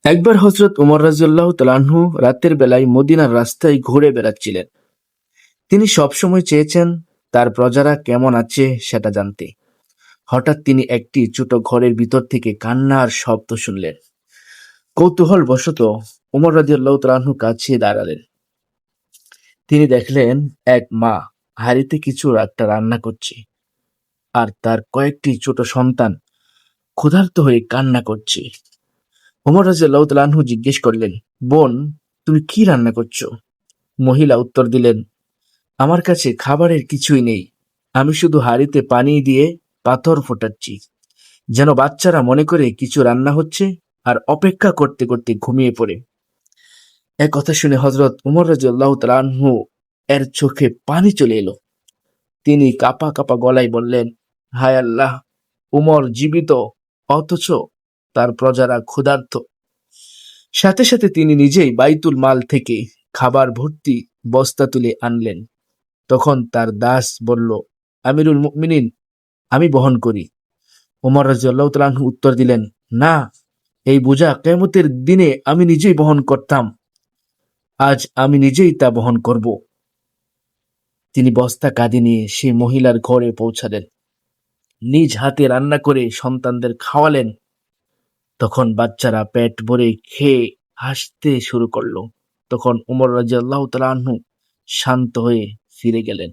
একবার হযরত উমর রাদিয়াল্লাহু তাআলা আনহু রাতের বেলায় মদিনার রাস্তায় ঘুরে বেড়াচ্ছিলেন। তিনি সবসময় চেয়েছেন তার প্রজারা কেমন আছে সেটা জানতে। হঠাৎ তিনি একটি ছোট ঘরের ভিতর থেকে কান্নার শব্দ শুনলেন। কৌতূহলবশত উমর রাদিয়াল্লাহু তাআলা আনহু কাছে দাঁড়ালেন। তিনি দেখলেন এক মা হাঁড়িতে কিছু একটা রান্না করছে, আর তার কয়েকটি ছোট সন্তান ক্ষুধার্ত হয়ে কান্না করছে। উমর রাদিয়াল্লাহু তাআলা আনহু জিজ্ঞেস করলেন, বোন, তুমি কি রান্না করছো? মহিলা উত্তর দিলেন, আমার কাছে খাবারের কিছুই নেই, আমি শুধু হাঁড়িতে পানি দিয়ে পাথর ফোটাচ্ছি, যেন বাচ্চারা মনে করে কিছু রান্না হচ্ছে আর অপেক্ষা করতে করতে ঘুমিয়ে পড়ে। এ কথা শুনে হযরত উমর রাদিয়াল্লাহু তাআলা আনহু এর চোখে পানি চলে এলো। তিনি কাঁপা কাঁপা গলায় বললেন, হায় আল্লাহ, উমর জীবিত অথচ তার প্রজারা ক্ষুধার্ত। সাথে সাথে তিনি নিজেই বাইতুল মাল থেকে খাবার ভর্তি বস্তা তুলে আনলেন। তখন তার দাস বলল, আমিরুল মুমিনিন, আমি বহন করি। উমর রাদিয়াল্লাহু তাআলা আনহু উত্তর দিলেন, না, এই বোঝা কিয়ামতের দিনে আমি নিজেই বহন করতাম, আজ আমি নিজেই তা বহন করব। তিনি বস্তা কাঁধে নিয়ে সে মহিলার ঘরে পৌঁছালেন, নিজ হাতে রান্না করে সন্তানদের খাওয়ালেন। তখন বাচ্চারা পেট ভরে খেয়ে হাসতে শুরু করলো। তখন উমর রাদিয়াল্লাহু তাআলা আনহু শান্ত হয়ে ফিরে গেলেন।